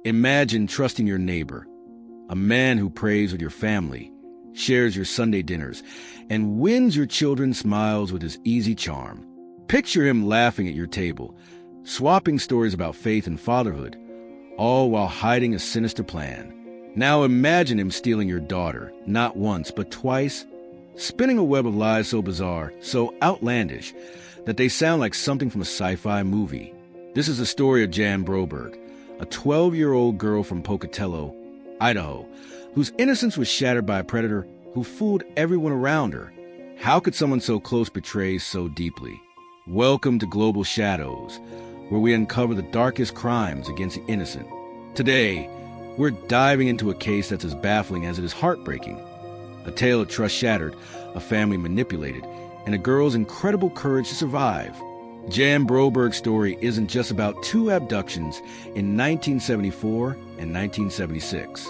Imagine trusting your neighbor, a man who prays with your family, shares your Sunday dinners, and wins your children's smiles with his easy charm. Picture him laughing at your table, swapping stories about faith and fatherhood, all while hiding a sinister plan. Now imagine him stealing your daughter, not once, but twice, spinning a web of lies so bizarre, so outlandish, that they sound like something from a sci-fi movie. This is the story of Jan Broberg, a 12-year-old girl from Pocatello, Idaho, whose innocence was shattered by a predator who fooled everyone around her. How could someone so close betray so deeply? Welcome to Global Shadows, where we uncover the darkest crimes against the innocent. Today, we're diving into a case that's as baffling as it is heartbreaking. A tale of trust shattered, a family manipulated, and a girl's incredible courage to survive. Jan Broberg's story isn't just about two abductions in 1974 and 1976.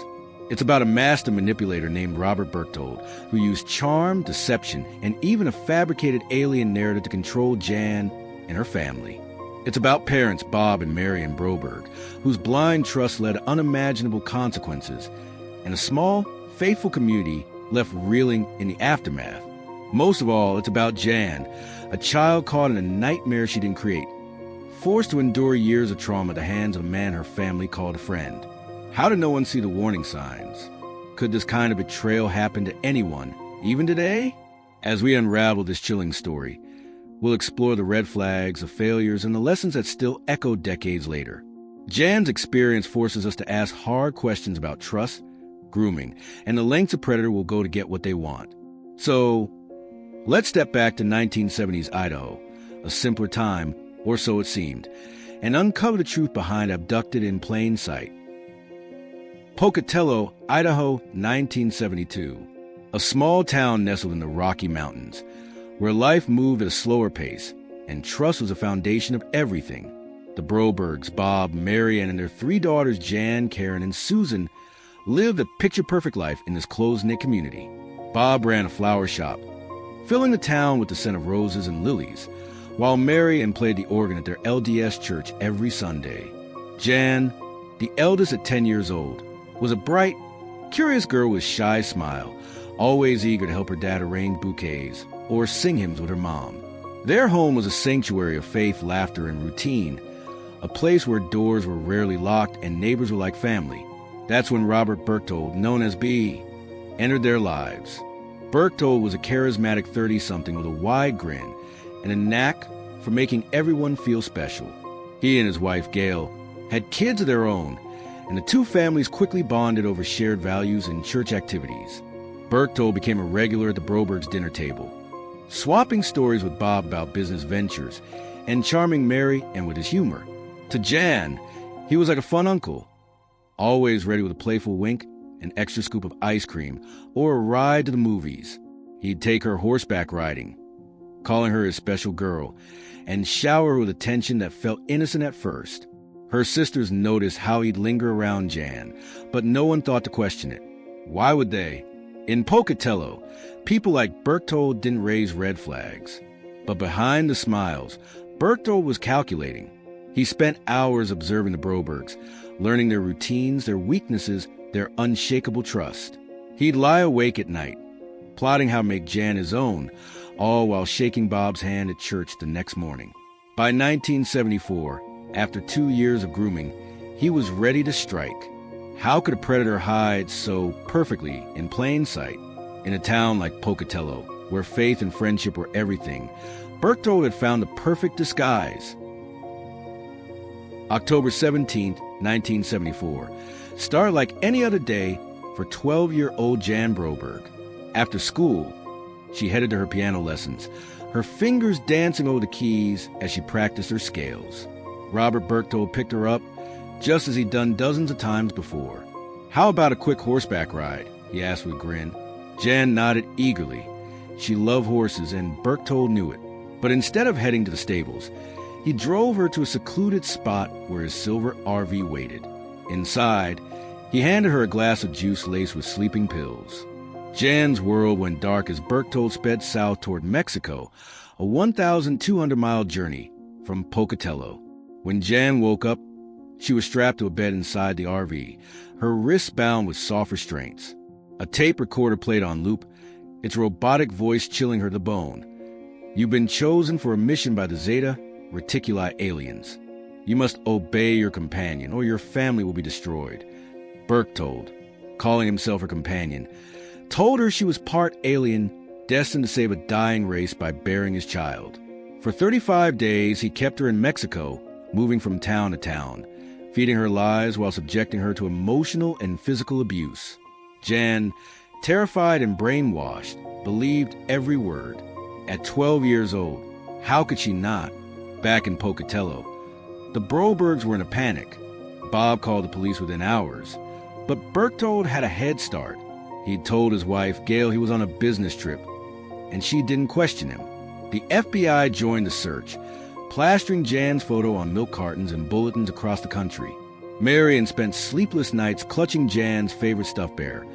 It's about a master manipulator named Robert Berchtold, who used charm, deception, and even a fabricated alien narrative to control Jan and her family. It's about parents Bob and Marion Broberg, whose blind trust led to unimaginable consequences, and a small, faithful community left reeling in the aftermath. Most of all, it's about Jan, a child caught in a nightmare she didn't create, forced to endure years of trauma at the hands of a man her family called a friend. How did no one see the warning signs? Could this kind of betrayal happen to anyone, even today? As we unravel this chilling story, we'll explore the red flags, the failures, and the lessons that still echo decades later. Jan's experience forces us to ask hard questions about trust, grooming, and the lengths a predator will go to get what they want. So, let's step back to 1970s Idaho, a simpler time, or so it seemed, and uncover the truth behind Abducted in plain sight. Pocatello, Idaho, 1972. A small town nestled in the Rocky Mountains, where life moved at a slower pace, and trust was the foundation of everything. The Brobergs, Bob, Marianne, and their three daughters, Jan, Karen, and Susan, lived a picture-perfect life in this close-knit community. Bob ran a flower shop, filling the town with the scent of roses and lilies, while Marianne played the organ at their LDS church every Sunday. Jan, the eldest at 10 years old, was a bright, curious girl with a shy smile, always eager to help her dad arrange bouquets or sing hymns with her mom. Their home was a sanctuary of faith, laughter, and routine, a place where doors were rarely locked and neighbors were like family. That's when Robert Berchtold, known as B, entered their lives. Berchtold was a charismatic 30-something with a wide grin and a knack for making everyone feel special. He and his wife, Gail, had kids of their own, and the two families quickly bonded over shared values and church activities. Berchtold became a regular at the Brobergs' dinner table, swapping stories with Bob about business ventures and charming Mary and with his humor. To Jan, he was like a fun uncle, always ready with a playful wink, an extra scoop of ice cream, or a ride to the movies. He'd take her horseback riding, calling her his special girl, and shower her with attention that felt innocent at first. Her sisters noticed how he'd linger around Jan, but no one thought to question it. Why would they? In Pocatello, people like Berchtold didn't raise red flags. But behind the smiles, Berchtold was calculating. He spent hours observing the Brobergs, learning their routines, their weaknesses, their unshakable trust. He'd lie awake at night, plotting how to make Jan his own, all while shaking Bob's hand at church the next morning. By 1974, after 2 years of grooming, he was ready to strike. How could a predator hide so perfectly in plain sight? In a town like Pocatello, where faith and friendship were everything, Berchtold had found the perfect disguise. October 17, 1974, started like any other day for 12-year-old Jan Broberg. After school, she headed to her piano lessons, her fingers dancing over the keys as she practiced her scales. Robert Berchtold picked her up, just as he'd done dozens of times before. "How about a quick horseback ride?" he asked with a grin. Jan nodded eagerly. She loved horses, and Berchtold knew it. But instead of heading to the stables, he drove her to a secluded spot where his silver RV waited. Inside, he handed her a glass of juice laced with sleeping pills. Jan's world went dark as Berchtold sped south toward Mexico, a 1,200-mile journey from Pocatello. When Jan woke up, She was strapped to a bed inside the RV, her wrists bound with soft restraints. A tape recorder played on loop, its robotic voice chilling her to the bone. You've been chosen for a mission by the Zeta Reticuli aliens. You must obey your companion, or your family will be destroyed. Berchtold, calling himself her companion, told her she was part alien, destined to save a dying race by bearing his child. For 35 days, he kept her in Mexico, moving from town to town, feeding her lies while subjecting her to emotional and physical abuse. Jan, terrified and brainwashed, believed every word. At 12 years old, how could she not? Back in Pocatello, the Brobergs were in a panic. Bob called the police within hours, but Berchtold had a head start. He'd told his wife, Gail, he was on a business trip, and she didn't question him. The FBI joined the search, plastering Jan's photo on milk cartons and bulletins across the country. Marion spent sleepless nights clutching Jan's favorite stuffed bear,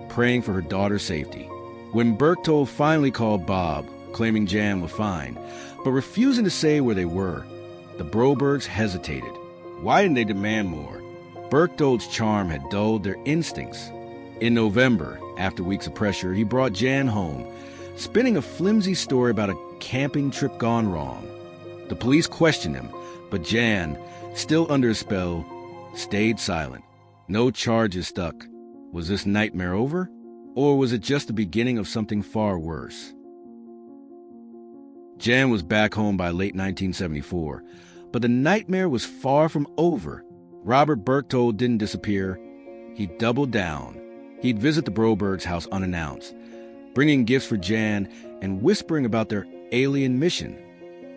praying for her daughter's safety. When Berchtold finally called Bob, claiming Jan was fine, but refusing to say where they were, the Brobergs hesitated. Why didn't they demand more? Berchtold's charm had dulled their instincts. In November, after weeks of pressure, he brought Jan home, spinning a flimsy story about a camping trip gone wrong. The police questioned him, but Jan, still under a spell, stayed silent. No charges stuck. Was this nightmare over? Or was it just the beginning of something far worse? Jan was back home by late 1974, but the nightmare was far from over. Robert Berchtold didn't disappear. He doubled down. He'd visit the Brobergs' house unannounced, bringing gifts for Jan and whispering about their alien mission.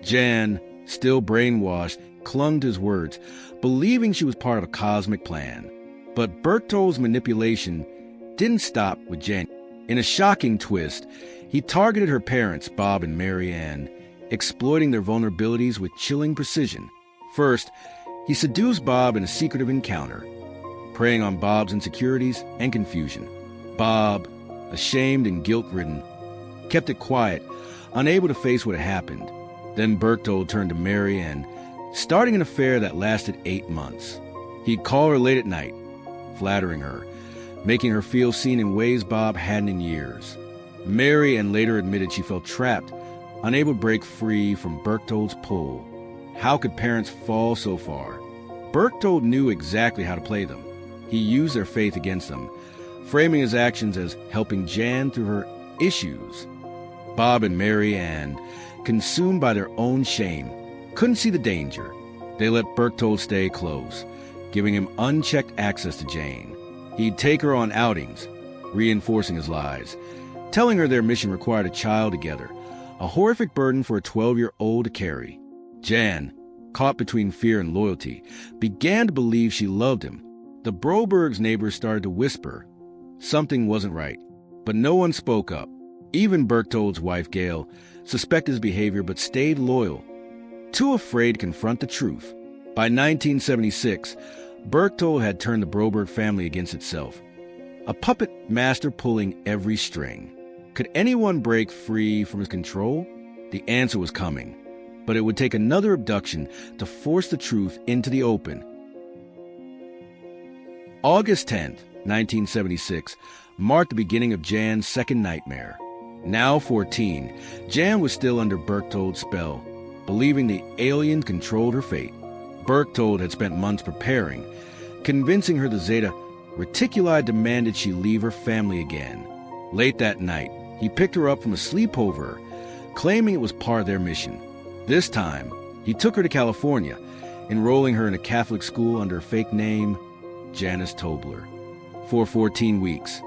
Jan, still brainwashed, clung to his words, believing she was part of a cosmic plan. But Berchtold's manipulation didn't stop with Jan. In a shocking twist, he targeted her parents, Bob and Mary Ann, exploiting their vulnerabilities with chilling precision. First, he seduced Bob in a secretive encounter, preying on Bob's insecurities and confusion. Bob, ashamed and guilt-ridden, kept it quiet, unable to face what had happened. Then Berchtold turned to Mary Ann, starting an affair that lasted 8 months. He'd call her late at night, flattering her, making her feel seen in ways Bob hadn't in years. Mary Ann later admitted she felt trapped, unable to break free from Berchtold's pull. How could parents fall so far? Berchtold knew exactly how to play them. He used their faith against them, framing his actions as helping Jan through her issues. Bob and Mary Ann, consumed by their own shame, couldn't see the danger. They let Berchtold stay close, giving him unchecked access to Jane. He'd take her on outings, reinforcing his lies, telling her their mission required a child together, a horrific burden for a 12-year-old to carry. Jan, caught between fear and loyalty, began to believe she loved him. The Brobergs' neighbors started to whisper. Something wasn't right, but no one spoke up. Even Berchtold's wife, Gail, suspected his behavior but stayed loyal, too afraid to confront the truth. By 1976, Berchtold had turned the Broberg family against itself, a puppet master pulling every string. Could anyone break free from his control? The answer was coming, but it would take another abduction to force the truth into the open. August 10th, 1976, marked the beginning of Jan's second nightmare. Now 14, Jan was still under Berchtold's spell, believing the alien controlled her fate. Berchtold had spent months preparing, convincing her the Zeta Reticuli demanded she leave her family again. Late that night, he picked her up from a sleepover, claiming it was part of their mission. This time, he took her to California, enrolling her in a Catholic school under a fake name, Janice Tobler. For 14 weeks,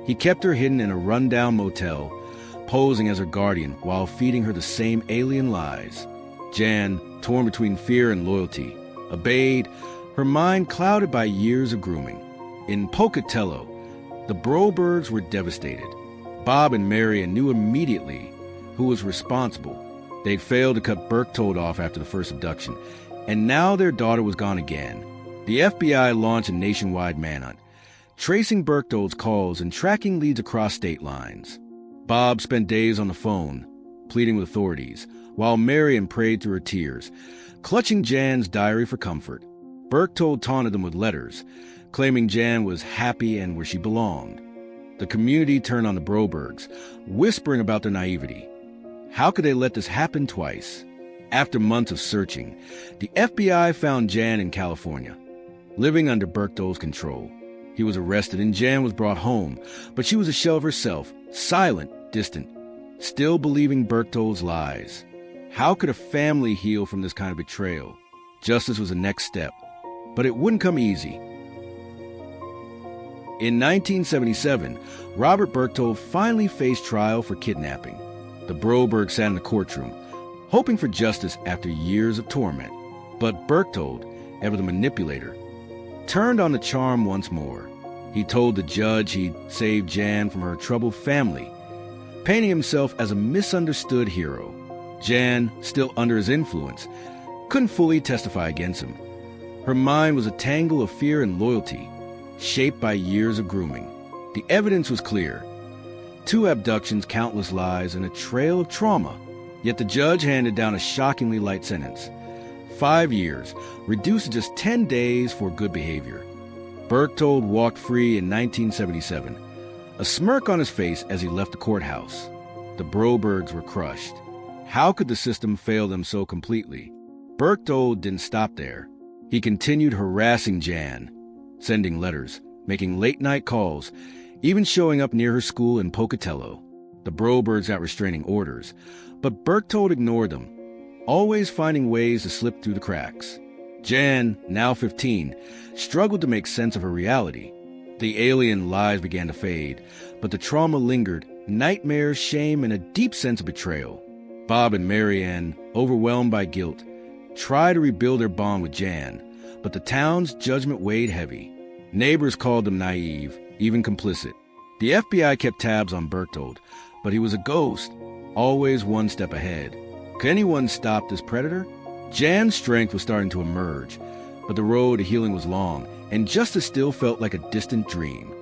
he kept her hidden in a rundown motel, posing as her guardian while feeding her the same alien lies. Jan, torn between fear and loyalty, obeyed, her mind clouded by years of grooming. In Pocatello, the Brobergs were devastated. Bob and Mary knew immediately who was responsible. They'd failed to cut Berchtold off after the first abduction, and now their daughter was gone again. The FBI launched a nationwide manhunt, tracing Berchtold's calls and tracking leads across state lines. Bob spent days on the phone, pleading with authorities, while Marion prayed through her tears, clutching Jan's diary for comfort. Berchtold taunted them with letters, claiming Jan was happy and where she belonged. The community turned on the Brobergs, whispering about their naivety. How could they let this happen twice? After months of searching, the FBI found Jan in California, living under Berchtold's control. He was arrested and Jan was brought home, but she was a shell of herself, silent, distant, still believing Berchtold's lies. How could a family heal from this kind of betrayal? Justice was the next step, but it wouldn't come easy. In 1977, Robert Berchtold finally faced trial for kidnapping. The Brobergs sat in the courtroom, hoping for justice after years of torment. But Berchtold, ever the manipulator, turned on the charm once more. He told the judge he'd saved Jan from her troubled family, painting himself as a misunderstood hero. Jan, still under his influence, couldn't fully testify against him. Her mind was a tangle of fear and loyalty, shaped by years of grooming. The evidence was clear. 2 abductions, countless lies, and a trail of trauma. Yet the judge handed down a shockingly light sentence. 5 years, reduced to just 10 days for good behavior. Berchtold walked free in 1977, a smirk on his face as he left the courthouse. The Brobergs were crushed. How could the system fail them so completely? Berchtold didn't stop there. He continued harassing Jan, sending letters, making late-night calls, even showing up near her school in Pocatello. The Brobergs got restraining orders, but Berchtold ignored them, always finding ways to slip through the cracks. Jan, now 15, struggled to make sense of her reality. The alien lies began to fade, but the trauma lingered, nightmares, shame, and a deep sense of betrayal. Bob and Marianne, overwhelmed by guilt, tried to rebuild their bond with Jan, but the town's judgment weighed heavy. Neighbors called them naive, even complicit. The FBI kept tabs on Berchtold, but he was a ghost, always one step ahead. Could anyone stop this predator? Jan's strength was starting to emerge, but the road to healing was long, and justice still felt like a distant dream.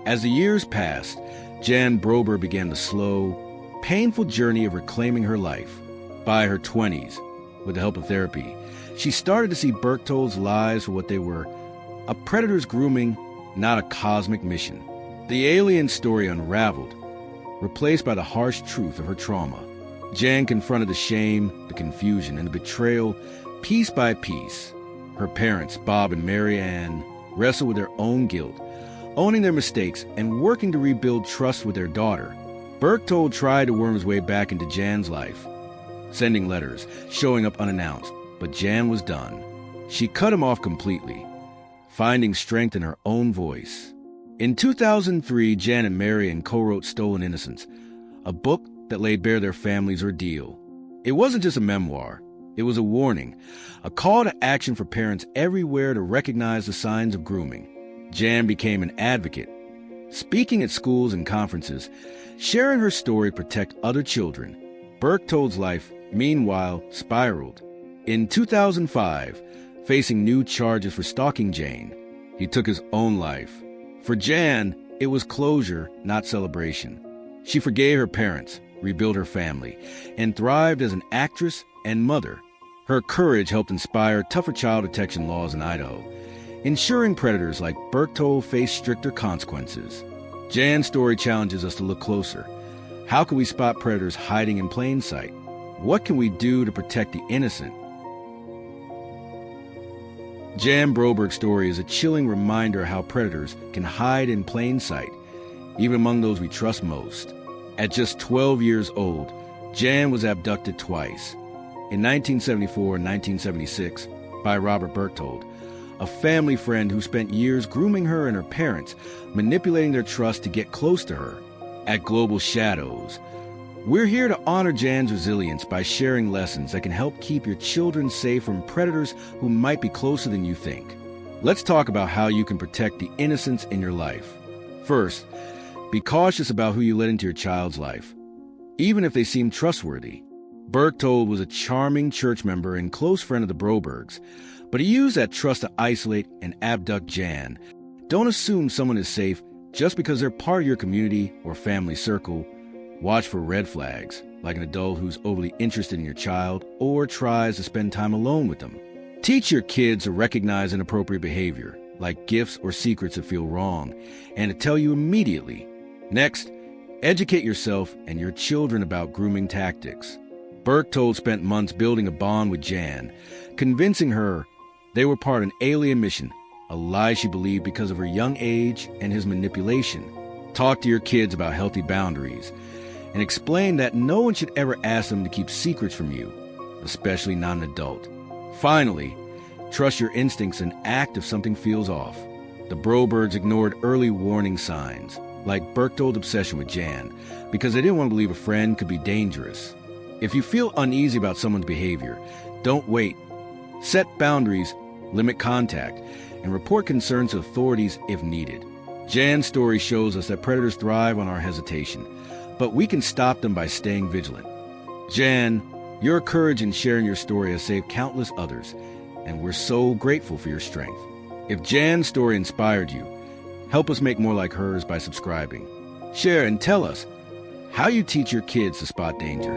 As the years passed, Jan Broberg began the slow, painful journey of reclaiming her life. By her 20s, with the help of therapy, she started to see Berchtold's lies for what they were: a predator's grooming, not a cosmic mission. The alien story unraveled, replaced by the harsh truth of her trauma. Jan confronted the shame, the confusion, and the betrayal piece by piece. Her parents, Bob and Marianne, wrestled with their own guilt, owning their mistakes and working to rebuild trust with their daughter. Berchtold tried to worm his way back into Jan's life, sending letters, showing up unannounced, but Jan was done. She cut him off completely, finding strength in her own voice. In 2003, Jan and Marianne co-wrote Stolen Innocence, a book that laid bare their family's ordeal. It wasn't just a memoir. It was a warning, a call to action for parents everywhere to recognize the signs of grooming. Jan became an advocate, speaking at schools and conferences, sharing her story to protect other children. Berchtold's life, meanwhile, spiraled. In 2005, facing new charges for stalking Jane, he took his own life. For Jan, it was closure, not celebration. She forgave her parents, rebuilt her family, and thrived as an actress and mother. Her courage helped inspire tougher child protection laws in Idaho, ensuring predators like Berchtold face stricter consequences. Jan's story challenges us to look closer. How can we spot predators hiding in plain sight? What can we do to protect the innocent? Jan Broberg's story is a chilling reminder of how predators can hide in plain sight, even among those we trust most. At just 12 years old, Jan was abducted twice, in 1974 and 1976, by Robert Berchtold, a family friend who spent years grooming her and her parents, manipulating their trust to get close to her. At Global Shadows, we're here to honor Jan's resilience by sharing lessons that can help keep your children safe from predators who might be closer than you think. Let's talk about how you can protect the innocence in your life. First, be cautious about who you let into your child's life, even if they seem trustworthy. Berchtold was a charming church member and close friend of the Brobergs, but he used that trust to isolate and abduct Jan. Don't assume someone is safe just because they're part of your community or family circle. Watch for red flags, like an adult who's overly interested in your child or tries to spend time alone with them. Teach your kids to recognize inappropriate behavior, like gifts or secrets that feel wrong, and to tell you immediately. Next, educate yourself and your children about grooming tactics. Berchtold spent months building a bond with Jan, convincing her they were part of an alien mission, a lie she believed because of her young age and his manipulation. Talk to your kids about healthy boundaries, and explain that no one should ever ask them to keep secrets from you, especially not an adult. Finally, trust your instincts and act if something feels off. The Brobergs ignored early warning signs, like Berchtold's obsession with Jan, because they didn't want to believe a friend could be dangerous. If you feel uneasy about someone's behavior, don't wait. Set boundaries, limit contact, and report concerns to authorities if needed. Jan's story shows us that predators thrive on our hesitation, but we can stop them by staying vigilant. Jan, your courage in sharing your story has saved countless others, and we're so grateful for your strength. If Jan's story inspired you, help us make more like hers by subscribing. Share and tell us how you teach your kids to spot danger.